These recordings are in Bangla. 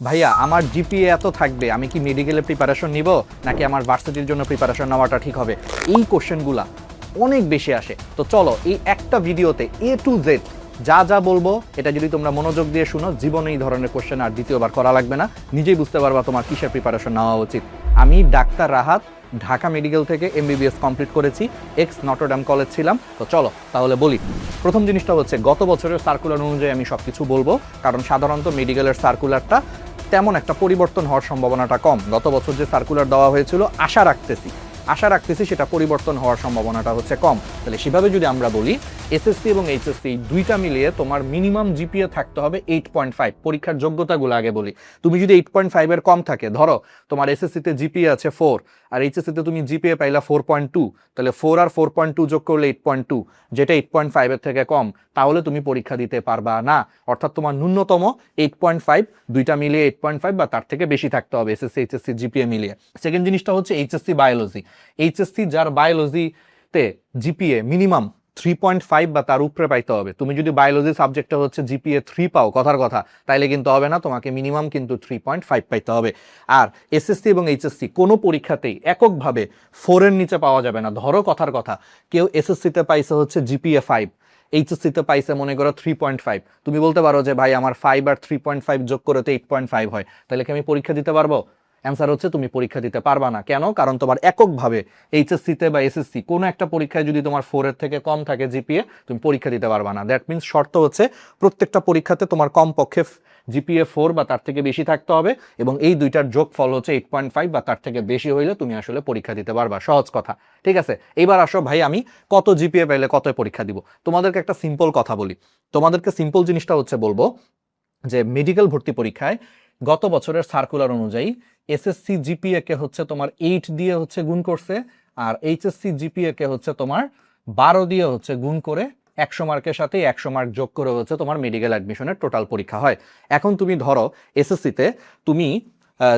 ভাইয়া আমার জিপিএ এত থাকবে, আমি কি মেডিকেলে প্রিপারেশন নিব নাকি আমার ভার্সিটির জন্য প্রিপারেশন নেওয়াটা ঠিক হবে? এই কোশ্চেনগুলা অনেক বেশি আসে। তো চলো এই একটা ভিডিওতে এ টু জেড যা যা বলবো এটা যদি তোমরা মনোযোগ দিয়ে শুনো, জীবনে এই ধরনের কোশ্চেন আর দ্বিতীয়বার করা লাগবে না, নিজেই বুঝতে পারবা তোমার কিসের প্রিপারেশন নেওয়া উচিত। আমি ডাক্তার রাহাত, ঢাকা মেডিকেল থেকে এমবিবিএস কমপ্লিট করেছি, এক্স নটরডেম কলেজ ছিলাম। তো চলো তাহলে বলি। প্রথম জিনিসটা হচ্ছে গত বছরের সার্কুলার অনুযায়ী আমি সব কিছু বলবো, কারণ সাধারণত মেডিকেলের সার্কুলারটা তেমন একটা পরিবর্তন হওয়ার সম্ভাবনাটা কম। গত বছর যে সার্কুলার দেওয়া হয়েছিল আশা রাখতেছি সেটা পরিবর্তন হওয়ার সম্ভাবনাটা হচ্ছে কম। তাহলে সেভাবে যদি আমরা বলি, এসএসসি এবং এইচএসসি দুইটা মিলিয়ে তোমার মিনিমাম জিপিএ থাকতে হবে 8.5। পরীক্ষার যোগ্যতাগুলো আগে বলি। তুমি যদি 8.5 এর কম থাকে, ধরো তোমার এসএসসিতে জিপিএ আছে 4 আর এইচএসসিতে তুমি জিপিএ পাইলা 4.2, তাহলে 4 আর 4.2 যোগ করলে 8.2, যেটা 8.5 এর থেকে কম, তাহলে তুমি পরীক্ষা দিতে পারবা না। অর্থাৎ তোমার ন্যূনতম 8.5, দুইটা মিলিয়ে 8.5 বা তার থেকে বেশি থাকতে হবে এসএসসি এইচএসসি জিপিএ মিলিয়ে। সেকেন্ড জিনিসটা হচ্ছে এইচএসসি বায়োলজি। এইচএসসি যার বায়োলজিতে জিপিএ মিনিমাম 3.5 বা তার উপরে পাইতে হবে। তুমি যদি বায়োলজি সাবজেক্টটা হচ্ছে জিপিএ 3 পাও, কথার কথা, তাইলে কিন্তু হবে না, তোমাকে মিনিমাম কিন্তু 3.5 পাইতে হবে। আর এসএসসি এবং এইচএসসি কোনো পরীক্ষাতেই এককভাবে 4 এর নিচে পাওয়া যাবে না। ধরো কথার কথা, কেউ এসএসসিতে পাইছে হচ্ছে জিপিএ 5, এইচএসসিতে পাইছে মনে করো 3.5, তুমি বলতে পারো যে ভাই আমার 5 আর 3.5 যোগ করে তো 8.5 হয়, তাহলে কি আমি পরীক্ষা দিতে পারবো? অ্যান্সার হচ্ছে তুমি পরীক্ষা দিতে পারবা না। কেন? কারণ তোমার এককভাবে এইচএসসিতে বা এসএসসি কোনো একটা পরীক্ষায় যদি তোমার 4 এর থেকে কম থাকে জিপিএ, তুমি পরীক্ষা দিতে পারবা না। দ্যাট মিনস শর্ত হচ্ছে প্রত্যেকটা পরীক্ষাতে তোমার কমপক্ষে জিপিএ 4 বা তার থেকে বেশি থাকতে হবে, এবং এই দুইটার যোগফল হচ্ছে 8.5 বা তার থেকে বেশি হইলে তুমি আসলে পরীক্ষা দিতে পারবা। সহজ কথা, ঠিক আছে? এবার আসো ভাই, আমি কত জিপিএ পাইলে কত পরীক্ষা দিব? তোমাদেরকে একটা সিম্পল কথা বলি। তোমাদেরকে সিম্পল জিনিসটা হচ্ছে বলবো যে মেডিকেল ভর্তি পরীক্ষায় গত বছরের সার্কুলার অনুযায়ী এসএসসি জিপিএ কে হচ্ছে তোমার 8 দিয়ে হচ্ছে গুণ করছে, আর এইচএসসি জিপিএ কে হচ্ছে তোমার 12 দিয়ে হচ্ছে গুণ করে 100 মার্কের সাথে 100 মার্ক যোগ করে হচ্ছে তোমার মেডিকেল অ্যাডমিশনের টোটাল পরীক্ষা হয়। এখন তুমি ধরো এসএসসিতে তুমি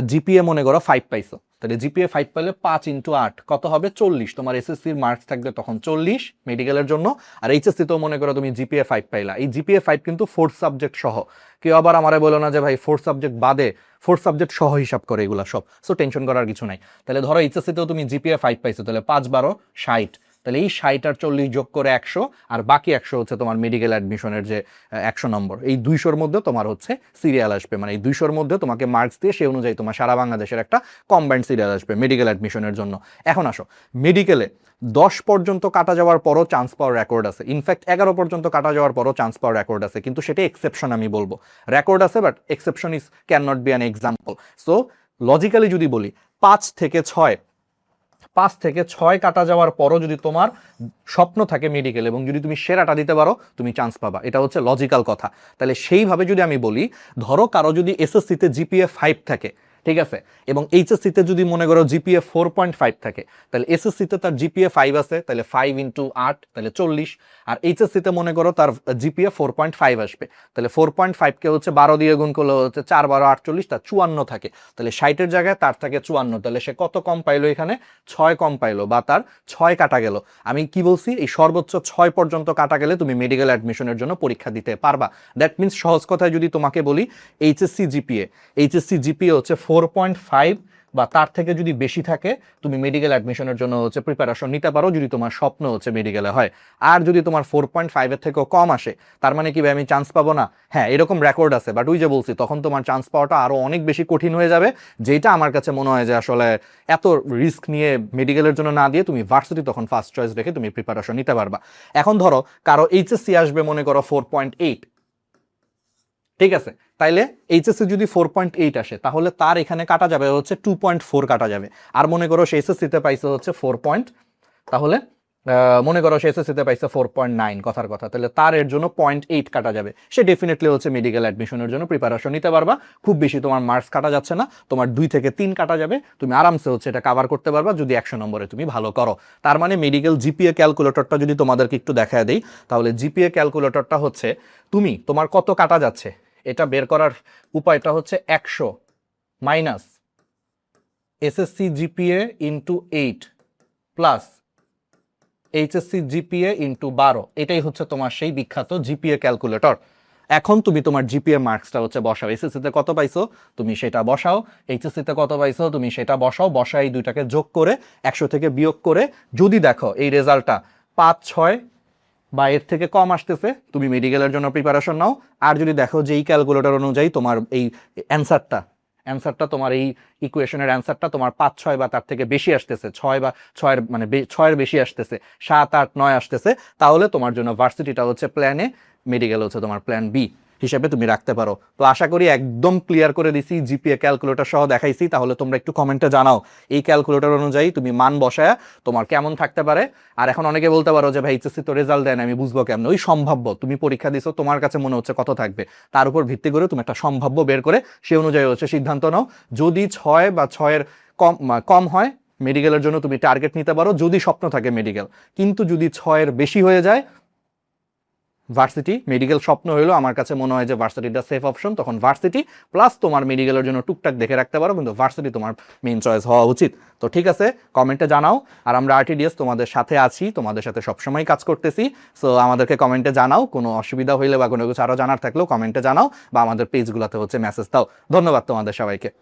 জিপিএ মনে করো 5 পাইছো, তাহলে জিপিএ 5 পেলে 5 × 8 কত হবে? 40। তোমার এসএসসির মার্কস থাকবে তখন 40 মেডিকেলের জন্য। আর এইচএসসিতেও মনে করো তুমি জিপিএ 5 পাইলা। এই জিপিএ 5 কিন্তু 4 সাবজেক্ট সহ। কেউ আবার আমারে বলো না যে ভাই 4 সাবজেক্ট বাদে, 4 সাবজেক্ট সহ হিসাব করে এগুলা সব, সো টেনশন করার কিছু নাই। তাহলে ধরো এইচএসসিতেও তুমি জিপিএ 5 পাইছো, তাহলে 5 12 60, তাহলে এই 60 আর 40 যোগ করে 100, আর বাকি 100 হচ্ছে তোমার মেডিকেল অ্যাডমিশনের যে 100 নম্বর। এই 200-র মধ্যে তোমার হচ্ছে সিরিয়াল আসবে, মানে এই 200-র মধ্যে তোমাকে মার্কস দিয়ে সেই অনুযায়ী তোমার সারা বাংলাদেশের একটা কম্বাইন্ড সিরিয়াল আসবে মেডিকেল অ্যাডমিশনের জন্য। এখন আসো, মেডিকেলে 10 পর্যন্ত কাটা যাওয়ার পরও চান্স পাওয়ার রেকর্ড আছে, ইনফ্যাক্ট 11 পর্যন্ত কাটা যাওয়ার পরও চান্স পাওয়ার রেকর্ড আছে, কিন্তু সেটা এক্সেপশন আমি বলবো। রেকর্ড আছে but exception is can not be an example. So logically যদি বলি 5 থেকে 6 কাটা যাওয়ার পরও যদি তোমার স্বপ্ন থাকে মেডিকেল এবং যদি তুমি সেরাটা দিতে পারো, তুমি চান্স পাবা। এটা হচ্ছে লজিক্যাল কথা। তাহলে সেইভাবে যদি আমি বলি, ধরো কারো যদি এসএসসিতে জিপিএ 5 থাকে, ঠিক আছে, এবং এইচএসসিতে যদি মনে করো জিপিএ 4.5 থাকে, তাহলে এসএসসিতে তার জিপিএ 5 আছে, তাহলে 5 × 8 তাহলে 40, আর এইচএসসিতে মনে করো তার জিপিএ 4.5 আসবে, তাহলে 4.5 কে হচ্ছে 12 দিয়ে গুণ করলে হচ্ছে 4 12 48, তার 54 থাকে, তাহলে 60-এর জায়গায় তার থাকে 54, তাহলে সে কত কম পাইলো? এখানে 6 কম পাইলো, বা তার 6 কাটা গেল। আমি কি বলছি? এই সর্বোচ্চ 6 পর্যন্ত কাটা গেলে তুমি মেডিকেল অ্যাডমিশনের জন্য পরীক্ষা দিতে পারবা। দ্যাট মিনস সহজ কথায় যদি তোমাকে বলি, এইচএসসি জিপিএ হচ্ছে 4.5 বা তার থেকে যদি বেশি থাকে, তুমি মেডিকেল অ্যাডমিশনের জন্য হচ্ছে প্রিপারেশন নিতে পারো, যদি তোমার স্বপ্ন হচ্ছে মেডিকেলে হয়। আর যদি তোমার 4.5 এর থেকেও কম আসে, তার মানে কি ভাই আমি চান্স পাবো না? হ্যাঁ, এরকম রেকর্ড আছে, বাট ওই যে বলছি, তখন তোমার চান্স পাওয়াটা আরো অনেক বেশি কঠিন হয়ে যাবে, যেটা আমার কাছে মনে হয় যে আসলে এত রিস্ক নিয়ে মেডিকেলের জন্য না দিয়ে তুমি ভার্সিটি তখন ফার্স্ট চয়েস রেখে তুমি প্রিপারেশন নিতে পারবা। এখন ধরো কারো এইচএসসি আসবে মনে করো 4.8, ঠিক আছে, তাইলে এইচএসসি যদি 4.8 আসে, তাহলে তার এখানে কাটা যাবে হচ্ছে 2.4 কাটা যাবে। আর মনে করো সে এসএসসিতে পাইছে হচ্ছে 4 পয়েন্ট, তাহলে মনে করো সে এসএসসিতে পাইছে 4.9, কথার কথা, তাহলে তার এর জন্য 0.8 কাটা যাবে। সে ডেফিনেটলি হচ্ছে মেডিকেল অ্যাডমিশনের জন্য প্রিপারেশন নিতে পারবা। খুব বেশি তোমার মার্কস কাটা যাচ্ছে না, তোমার 2 থেকে 3 কাটা যাবে, তুমি আরামসে হচ্ছে এটা কভার করতে পারবা যদি 100 নম্বরে তুমি ভালো করো। তার মানে মেডিকেল জিপিএ ক্যালকুলেটরটা যদি তোমাদেরকে একটু দেখায় দেই, তাহলে জিপিএ ক্যালকুলেটরটা হচ্ছে তুমি তোমার কত কাটা যাচ্ছে এটা বের করার উপায়টা হচ্ছে 100 minus SSC GPA into 8 plus HSC GPA into 12। এটাই হচ্ছে তোমার সেই বিখ্যাত জিপিএ ক্যালকুলেটর। এখন তুমি তোমার জিপিএ মার্কসটা হচ্ছে বসাও, এসএসসিতে কত পাইছো তুমি সেটা বসাও, এইচএসসিতে কত পাইছো তুমি সেটা বসাও, বসাই দুইটাকে যোগ করে 100 থেকে বিয়োগ করে যদি দেখো এই রেজাল্টটা 5-6 বা এর থেকে কম আসতেছে, তুমি মেডিকেলের জন্য প্রিপারেশন নাও। আর যদি দেখো যে এই ক্যালকুলেটর অনুযায়ী তোমার এই অ্যান্সারটা তোমার এই ইকুয়েশনের অ্যান্সারটা তোমার 5-6 বা তার থেকে বেশি আসতেছে, 6 বা 6-এর মানে 6-এর বেশি আসতেছে, 7-8-9 আসতেছে, তাহলে তোমার জন্য ভার্সিটিটা হচ্ছে প্ল্যান এ, মেডিকেল হচ্ছে তোমার প্ল্যান বি হিসেবে তুমি রাখতে পারো। তো আশা করি একদম ক্লিয়ার করে দিছি, জিপিএ ক্যালকুলেটর সহ দেখাইছি। তাহলে তোমরা একটু কমেন্টে জানাও এই ক্যালকুলেটর অনুযায়ী তুমি মান বসায়া তোমার কেমন থাকতে পারে। আর এখন অনেকে বলতে পারো যে ভাই এইচএসসি তো রেজাল্ট দেয় না, আমি বুঝবো কেমন? ওই সম্ভাব্য, তুমি পরীক্ষা দিছো, তোমার কাছে মনে হচ্ছে কত থাকবে, তার উপর ভিত্তি করে তুমি একটা সম্ভাব্য বের করে সে অনুযায়ী হচ্ছে সিদ্ধান্ত নাও। যদি 6 বা 6-এর কম হয় মেডিকেলের জন্য তুমি টার্গেট নিতে পারো, যদি স্বপ্ন থাকে মেডিকেল। কিন্তু যদি 6-এর বেশি হয়ে যায়, ভার্সিটি মেডিকেল স্বপ্ন হইলো, আমার কাছে মনে হয় যে ভার্সিটিটা সেফ অপশন, তখন ভার্সিটি প্লাস তোমার মেডিকেলের জন্য টুকটাক দেখে রাখতে পারো, কিন্তু ভার্সিটি তোমার মেইন চয়েস হওয়া উচিত। তো ঠিক আছে, কমেন্টে জানাও। আর আমরা আরটিডিএস তোমাদের সাথে আছি, তোমাদের সাথে সবসময় কাজ করতেছি। সো আমাদেরকে কমেন্টে জানাও, কোনো অসুবিধা হইলে বা কোনো কিছু আরও জানার থাকলেও কমেন্টে জানাও, বা আমাদের পেজগুলোতে হচ্ছে মেসেজ দাও। ধন্যবাদ তোমাদের সবাইকে।